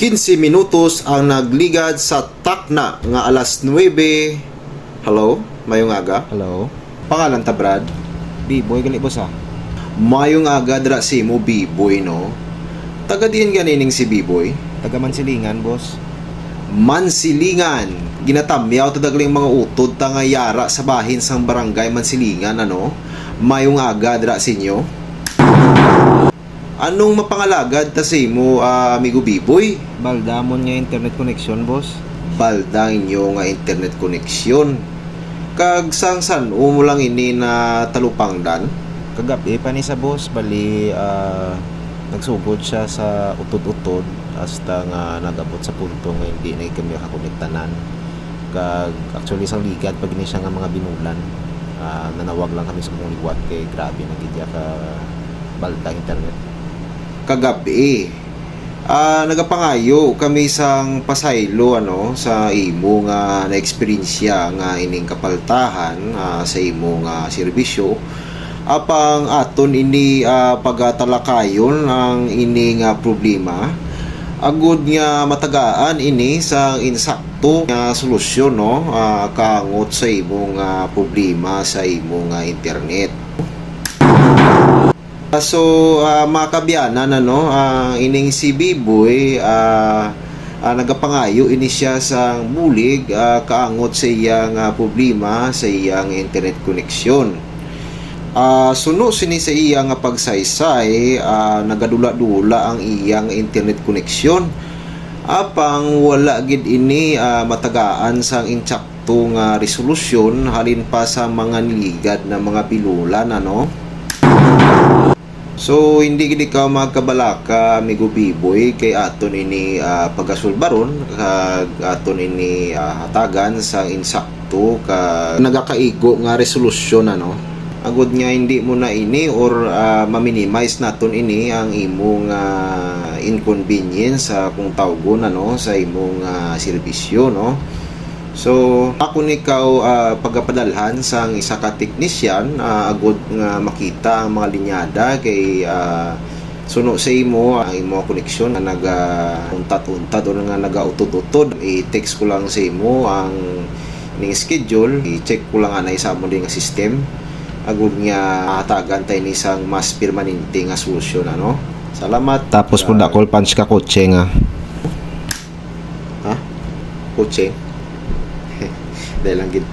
15 minutos ang nagligad sa takna nga alas 9. Hello, mayong aga. Hello. Pangalan ta Brad? B-boy gali boss ah. Mayong aga dra si mo B-boy no. Taga diin ganining si B-boy. Taga Mansilingan boss. Mansilingan. Ginatamyaw ta dagling mga utod ta nga yara sa bahin sang barangay Mansilingan ano. Mayong aga dra sa inyo. Anong mapangalagad ta si mo amigo B-boy? Baldamon nga internet connection boss. Balda inyo nga internet connection. Kag sang mo lang ini na talupangdan. Kagabi pa ni sa boss bali nagsugod siya sa utod-utod hasta nga nagabot sa punto nga hindi na kami makakonektanan. Kag actually sang ligad pag ini siya nga mga binulan. Nanawag lang kami sa mong liwat kay grabe na gidya ka balda internet. Kagabi nagapangayo kami sang pasaylo ano sa imo nga na eksperyensya nga ining kapaltahan sa imo nga serbisyo apang aton ini pagatalakayon ang ini nga problema agud nga matagaan ini sa insakto nga solusyon no kaangot sa imo nga problema sa imo nga internet. So makabyanan ano ining si B-boy nagapangayo ini siya sang bulig kaangot sa iyang problema sa iyang internet connection. Suno sini sa iyang pagsaysay nagadula-dula ang iyang internet connection apang wala gid ini matagaan sang insakto nga resolusyon halin pa sa mga niligad na mga bilulan ano. So hindi gid ka magkabalaka amigo B-boy kay aton ini pagasulbaron kag aton ini hatagan sa insakto kag nagakaigo nga resolusyon ano. Agud nga hindi mo na ini or ma-minimize naton ini ang imong inconvenience sa kung tawgon ano sa imong serbisyo no. So ako nikaw pagapadalhan sang isa ka teknisyan agud nga makita ang mga linyada kay suno sa imo ang imo koneksyon na naga-untat-untat o nga naga-utod-utod i-text ko lang sa imo ang ning schedule i-check ko lang anay sa amo ding system agud nga hatagan tay ni sang mas permanente nga solusyon ano. Salamat. Tapos pud call punch ka kotse nga. Ha? Kotse? Dahil lang gid